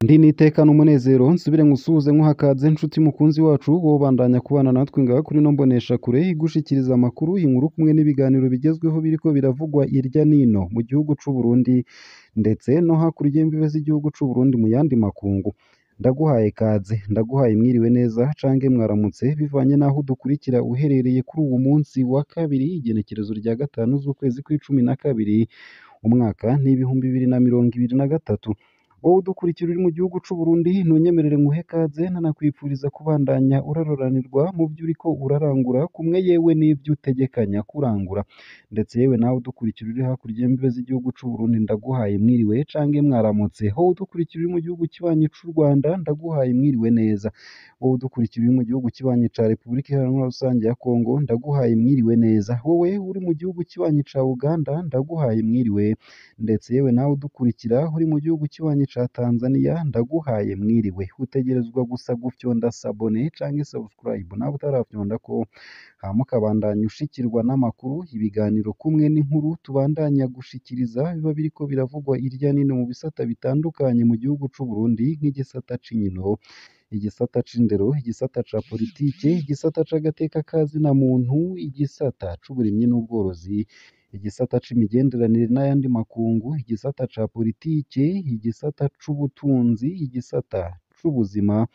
Ndi nitekana umunezero nsubire ngusuhuze nkuhakaze nshuti mukunzi wacu wowe bandanya kubana natwe ngaha kuri no mbonesha kure igushikiriza amakuru inkuru kumwe n'ibiganiro bigezweho biriko biravugwa irya nino mu gihugu c'u Burundi ndetse no hakurya y'imbibe z'igihugu c'u Burundi mu yandi makungu. Ndaguhaye kaze, ndaguhaye mwiriwe neza cange mwaramutse bivanye naho dukurikira uherereye kuri uwu munsi wa kabiri igenekerezo rya gatanu z'ukwezi kw'icumi na kabiri umwaka n'ibihumbi 2023. Wowe udukurikira uri mu gihugu c'u Burundi ntunyemerere nguhe kaze ntanakwifuriza kubandanya uraroranirwa mu vyo uriko urarangura kumwe yewe n'ivyo utegekanya kurangura ndetse yewe nawe udukurikira uri hakurya y'imbibe z'igihugu c'u Burundi ndaguhaye mwiriwe cange mwaramutse. Wowe udukurikira uri mu gihugu kibanyi c'u Rwanda ndaguhaye mwiriwe neza. Wowe udukurikira uri mu gihugu kibanyi ca Repubulika Iharanira Rusange ya Kongo ndaguhaye mwiriwe neza. Wowe uri mu gihugu kibanyi ca Uganda ndaguhaye mwiriwe ndetse yewe nawe udukurikira uri mu gihugu kibanyi ca Tanzania ndaguhaye mwiriwe. Utegerezwa gusa gufyonda sabone canke subscribe nawe utarafyonda ko hama ukabandanya ushikirwa n'amakuru ibiganiro kumwe n'inkuru tubandanya gushikiriza biba biriko biravugwa irya nino mu bisata bitandukanye mu gihugu c'u Burundi nk'igisata c'inkino, igisata c'indero, igisata ca politike, igisata c'agateka kazina muntu, igisata c'uburimyi n'ubworozi, igisata c'imigenderanire n'ayandi makungu, igisata ca politike, igisata c'ubutunzi, igisata c'ubuzima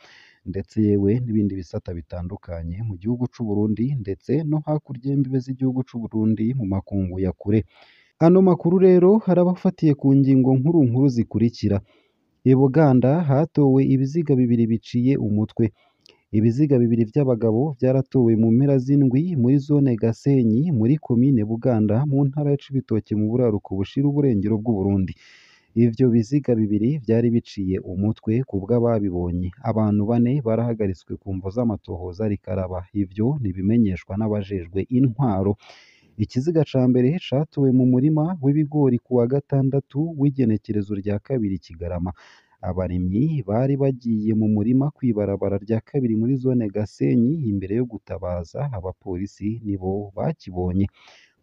ndetse yewe n'ibindi bisata bitandukanye mu gihugu c'u Burundi ndetse no hakurya y'imbibe z'igihugu c'u Burundi mu makungu ya kure. Ano makuru rero harabafatiye ku ngingo nkuru zikurikira. I Buganda hatowe ibiziga bibiri biciye umutwe. Ibiziga bibiri vy'abagabo vyaratowe mu mpera z'indwi muri zone Gasenyi muri komine Buganda mu ntara ya Cibitoke mu buraruko bushira uburengero bw'u Burundi. Ivyo biziga bibiri vyari biciye umutwe ku bw'ababibonye. Abantu bane barahagaritswe ku mvo z'amatohoza rikaraba. Ivyo nibimenyeshwa n'abajejwe intwaro. Ikiziga ca mbere catowe mu murima w'ibigori ku wa gatandatu w'igenekerezo rya kabiri Kigarama. Abarimyi bari bagiye mu murima kw'ibarabara rya kabiri muri zone Gasenyi imbere yo gutabaza abapolisi nibo bakibonye.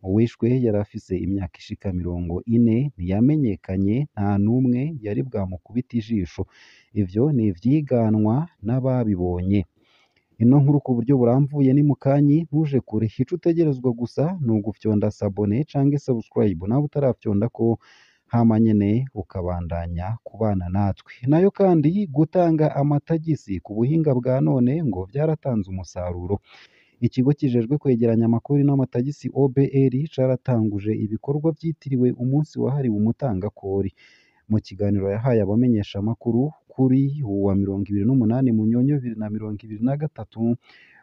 Uwishwe yari afise imyaka ishika 40 ntiyamenyekanye nta n'umwe yari bwamukubita ijisho. Ivyo ni ivyiganwa n'ababibonye. Ino nkuru ku buryo buramvuye ni mukanyi ntuje kure ico utegerezwa gusa ni ugufyonda sabone canke subscribe nawe utarafyonda ko hama nyene ukabandanya kubana natwe. Nayo kandi gutanga amatagisi ku buhinga bwa none ngo vyaratanze umusaruro. Ikigo kijejwe kwegeranya amakori n'amatagisi OBR caratanguje ibikorwa vyitiriwe umunsi wahariwe umutangakori. Mu kiganiro yahaye abamenyesha amakuru kuri uwa 28 Munyonyo 2023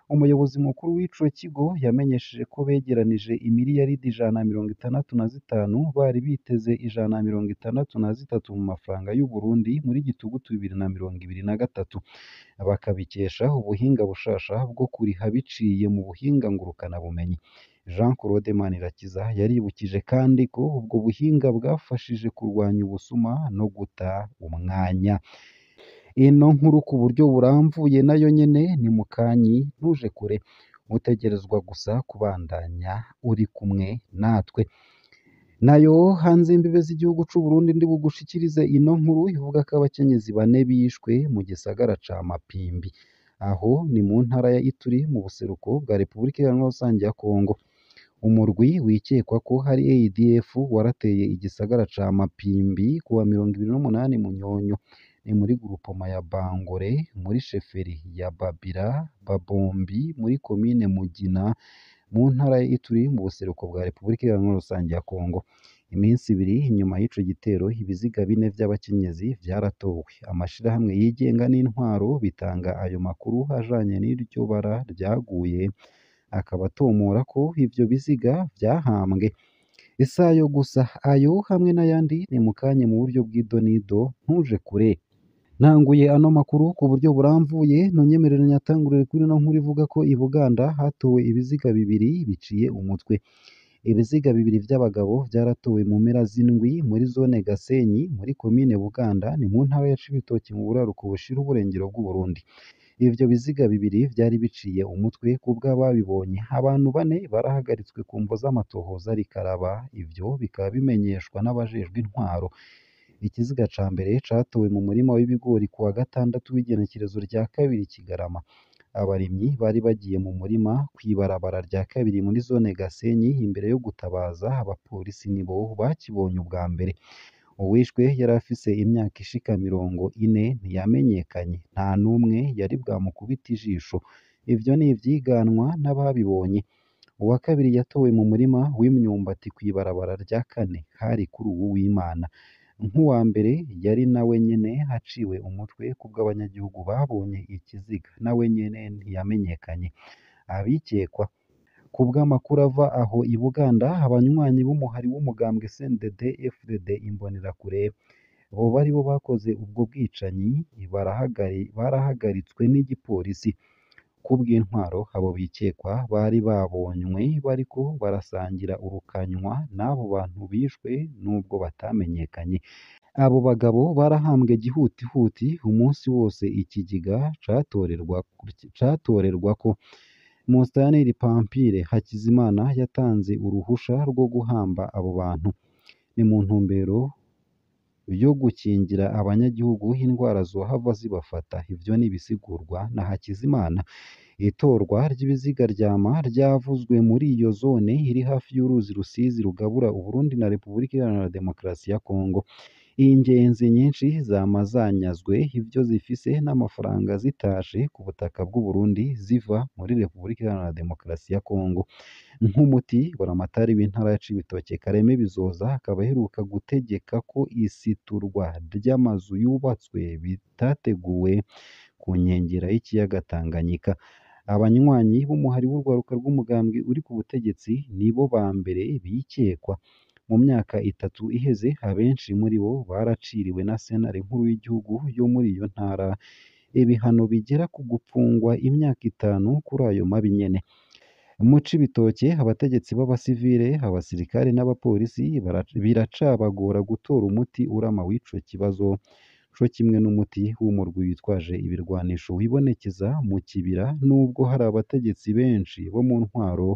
umuyobozi mukuru w'ico kigo yamenyesheje ko begeranije imiliyaridi 165 bari biteze 163 mu mafaranga y'u Burundi muri gitugutu 2023 bakabikesha ubuhinga bushasha bwo kuriha biciye mu buhinga ngurukana bumenyi. Jean Claude Manirakiza yaribukije kandi ko ubwo buhinga bwafashije kurwanya ubusuma no guta umwanya. Ino nkuru ku buryo buramvuye nayo nyene ni mukanyi ntuje kure utegerezwa gusa kubandanya uri kumwe natwe. Nayo hanze imbibe z'igihugu c'u Burundi ndi bugushikirize ino nkuru ivuga ko abakenyezi bane bishwe mu gisagara ca Mapimbi. Aho ni mu ntara ya Ituri mu buseruko bwa Repubulika Iharanira Rusange ya Kongo. Umurwi wikekwa ko hari ADF warateye igisagara ca Mapimbi kuwa 28 Munyonyo. Ni muri grupoma ya Bangore muri sheferi ya Babira Babombi muri komine Mugina mu ntara ya Ituri mu buseruko bwa Repubulika Iharanira Rusange ya Kongo. Iminsi ibiri inyuma y'ico gitero ibiziga bine vy'abakenyezi vyaratowe. Amashirahamwe yigenga n'intwaro bitanga ayo makuru ajanye n'iryo bara ryaguye akaba atomora ko ivyo biziga vyahambwe. Isayo gusa ayo hamwe n'ayandi ni mukanye mu buryo bw'idonido ntuje kure. Nanguye ano makuru ku buryo buramvuye nonyemerera nyatangurire kuri no nkuru ivuga ko i Buganda hatowe ibiziga bibiri biciye umutwe. Ibiziga bibiri vy'abagabo vyaratowe mu mpera z'indwi muri zone Gasenyi muri komine Buganda ni mu ntara ya Cibitoke mu buraruko bushira uburengero bw'u Burundi. Ivyo biziga bibiri vyari biciye umutwe ku bw'ababibonye. Abantu bane barahagaritswe ku mvo z'amatohoza rikaraba. Ivyo bikaba bimenyeshwa n'abajejwe intwaro. Ikiziga ca mbere catowe mu murima w'ibigori ku wa gatandatu w'igenekerezo rya kabiri Kigarama. Abarimyi bari bagiye mu murima kw'ibarabara rya kabiri muri zone Gasenyi imbere yo gutabaza abapolisi nibo bakibonye ubwa mbere. Uwishwe yari afise imyaka ishika 40 ntiyamenyekanye, nta n'umwe yari bwamukubita ijisho. Ivyo ni ivyiganwa n'ababibonye. Uwa kabiri yatowe mu murima w'imyumbati kw'ibarabara rya kane hari kuri uwu w'Imana. Nk'uwa mbere yari nawe nyene haciwe umutwe kubw'abanyagihugu babonye ikiziga, nawe nyene ntiyamenyekanye. Abikekwa kubw'amakuru ava aho i Buganda, abanywanyi b'umuhari w'umugambwe CNDD FDD Imbonerakure boba aribo bakoze ubwo bwicanyi barahagaritswe n'igipolisi. Kubw'intwaro abo bikekwa bari babonywe bariko barasangira urukanywa n'abo bantu bishwe n'ubwo batamenyekanye. Abo bagabo barahambwe gihutihuti umunsi wose ikiziga catorerwako. Musitanteri Pampire Hakizimana yatanze uruhusha rwo guhamba abo bantu. Ni mu ntumbero yo gukingira abanyagihugu indwara zohava zibafata. Ivyo ni ibisigurwa na Hakizimana. Itorwa ry'ibiziga ryama ryavuzwe muri iyo zone iri hafi y'uruzi Rusizi rugabura Uburundi na Repubulika Iharanira Demokarasi ya Kongo. Ingenzi nyinshi zama zanyazwe ivyo zifise n'amafaranga zitashe ku butaka bw'u Burundi ziva muri Repubulika Iharanira Demokarasi ya Kongo. Nk'umuti, buramatari w'intara ya Cibitoke Kareme Bizoza akaba aheruka gutegeka ko isiturwa ry'amazu yubatswe bitateguwe ku nkengera y'ikiyaga Tanganyika. Abanywanyi b'umuhari w'urwaruka rw'umugambwe uri ku butegetsi nibo ba mbere bikekwa. Mu myaka 3 iheze, abenshi muri bo baraciriwe na sentare nkuru y'igihugu yo muri iyo ntara ibihano bigera ku gupfungwa imyaka 5 kuri ayo mabi nyene. Mu Cibitoke, abategetsi b'abasivile, abasirikare n'abapolisi biracabagora gutora umuti urama w'ico kibazo, co kimwe n'umuti w'umurwi witwaje ibirwanisho wibonekeza mu kibira, nubwo hari abategetsi benshi bo mu ntwaro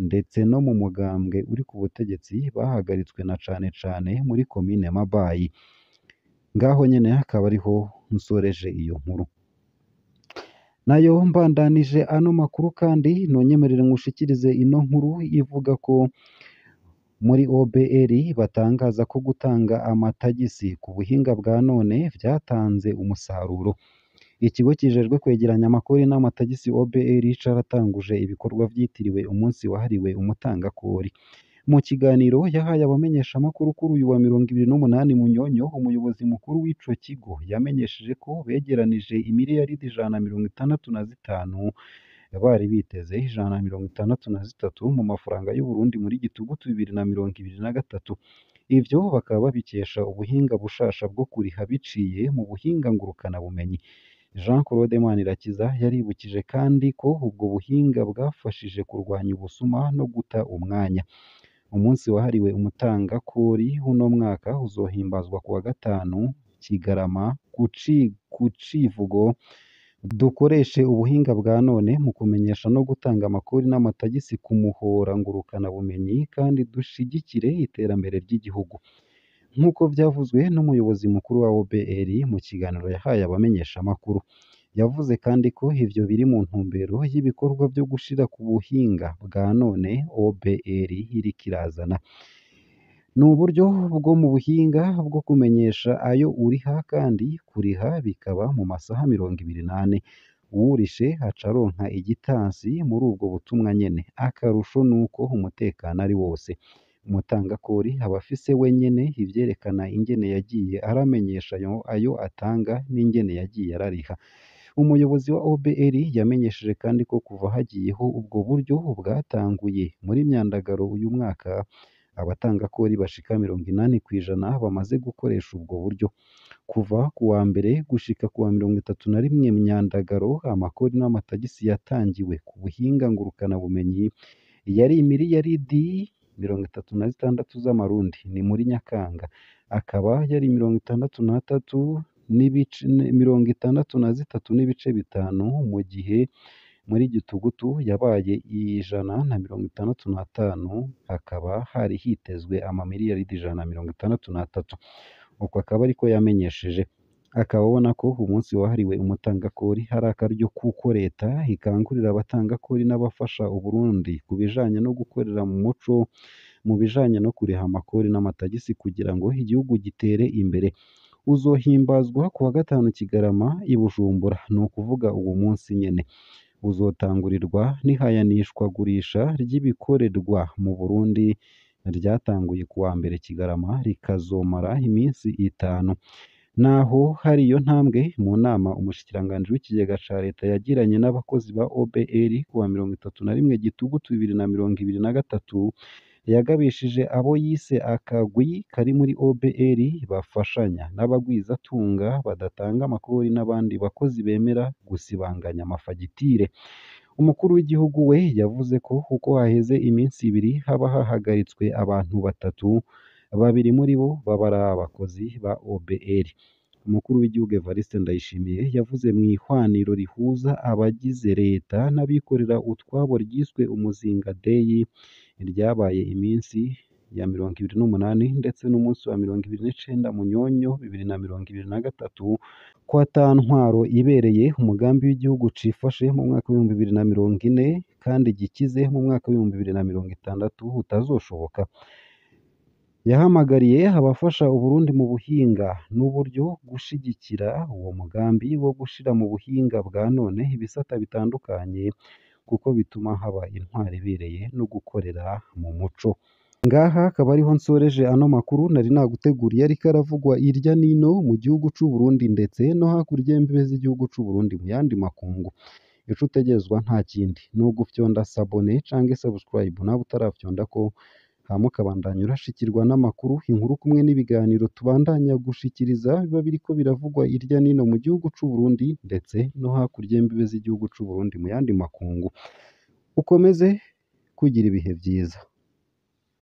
ndetse no mu mugambwe uri ku butegetsi bahagaritswe na cane cane muri komine Mabayi. Ngaho nyene akaba ariho nsoreje iyo nkuru. Nayo mbandanije ano makuru kandi nonyemerere ngushikirize ino nkuru ivuga ko muri OBR batangaza ko gutanga amatagisi ku buhinga bwa none vyatanze umusaruro. Ikigo kijejwe kwegeranya amakori n'amatagisi OBR caratanguje ibikorwa vyitiriwe umunsi wahariwe umutangakori. Mu kiganiro yahaye abamenyeshamakuru kuri uyu wa 28 Munyonyo, umuyobozi mukuru w'ico kigo yamenyesheje ko begeranije imiliyaridi 165 bari biteze 163 mu mafaranga y'u Burundi muri gitugutu 2023. Ivyo bakaba babikesha ubuhinga bushasha bwo kuriha biciye mu buhinga ngurukana bumenyi. Jean Claude Manirakiza yaribukije kandi ko ubwo buhinga bwafashije kurwanya ubusuma no guta umwanya. Umunsi wahariwe umutangakori uno mwaka uzohimbazwa ku wa 5 Kigarama ku civugo dukoreshe ubuhinga bwa none mu kumenyesha no gutanga amakori n'amatagisi ku muhora ngurukana bumenyi kandi dushigikire iterambere ry'igihugu. Nk'uko vyavuzwe n'umuyobozi mukuru wa OBR mu kiganiro yahaye abamenyesha amakuru. Yavuze kandi ko ivyo biri mu ntumbero y'ibikorwa vyo gushira ku buhinga bwa none OBR iriko irazana. Ni uburyo bwo mu buhinga bwo kumenyesha ayo uriha kandi kuriha bikaba mu masaha 24. Uwurishe aca aronka igitansi muri ubwo butumwa nyene. Akarusho nuko umutekano ari wose. Umutangakori aba afise wenyene ivyerekana ingene yagiye aramenyesha ayo atanga n'ingene yagiye arariha. Umuyobozi wa OBR yamenyesheje kandi ko kuva hagiyeho ubwo buryo bwatanguye muri Myandagaro uyu mwaka, abatangakori bashika 80% bamaze gukoresha ubwo buryo. Kuva ku wa mbere gushika ku wa 31 Myandagaro, amakori n'amatagisi yatangiwe ku buhinga ngurukana bumenyi yari imiliyaridi 36 z'amarundi. Ni muri Nyakanga akaba yari 63 n'ibice bitanu, mu gihe muri Gitugutu yabaye 165, hakaba hari hitezwe amamiliyaridi 163. uko akaba ariko yamenyesheje akaba abona ko umunsi wahariwe umutangakori hari akaryo kuko leta ikangurira abatangakori n'abafasha Uburundi ku bijanye no gukorera mu muco mu bijanye no kuriha amakori n'amatagisi kugira ngo igihugu gitere imbere uzohimbazwa ku wa gatanu Kigarama i Bujumbura ni ukuvuga uwo munsi nyene uzotangurirwa n'ihayanishwagurisha ry'ibikorerwa mu Burundi ryatanguye ku wa mbere Kigarama rikazomara iminsi itanu naho hari iyo ntambwe mu nama umushikiranganji w'ikigega ca leta yagiranye n'abakozi ba OBR ku wa 31 Gitugutu 2023 yagabishije abo yise akagwi kari muri OBR bafashanya n'abagwizatunga badatanga amakori n'abandi bakozi bemera gusibanganya amafagitire umukuru w'igihugu we yavuze ko uko haheze iminsi ibiri haba hahagaritswe abantu batatu babiri muri bo baba ari abakozi ba OBR umukuru w'igihugu Evariste Ndayishimiye yavuze mu ihwaniro rihuza abagize leta n'abikorera utwabo ryiswe Umuzinga Day ryabaye iminsi ya 28 ndetse n'umunsi wa 29 Munyonyo 2023 ko atantwaro ibereye umugambi w'igihugu cifashe mu mwaka wa 2040 kandi gikize mu mwaka wa 2060 utazoshoboka yahamagariye abafasha Uburundi mu buhinga n'uburyo gushigikira uwo mugambi wo gushira mu buhinga bwa none ibisata bitandukanye kuko bituma haba intwari ibereye no gukorera mu muco ngaha akaba ariho nsoreje ano makuru nari naguteguriye ariko aravugwa irya nino mu gihugu c'u Burundi ndetse no hakurya y'imbibe z'igihugu c'u Burundi mu yandi makungu ico utegezwa nta kindi no gufyonda sabone canke subscribe nawe utarafyonda ko hama ukabandanya urashikirwa n'amakuru inkuru kumwe n'ibiganiro tubandanya gushikiriza biba biriko biravugwa irya nino mu gihugu c'u Burundi ndetse no hakurya y'imbibe z'igihugu c'u Burundi mu yandi makungu ukomeze kugira ibihe vyiza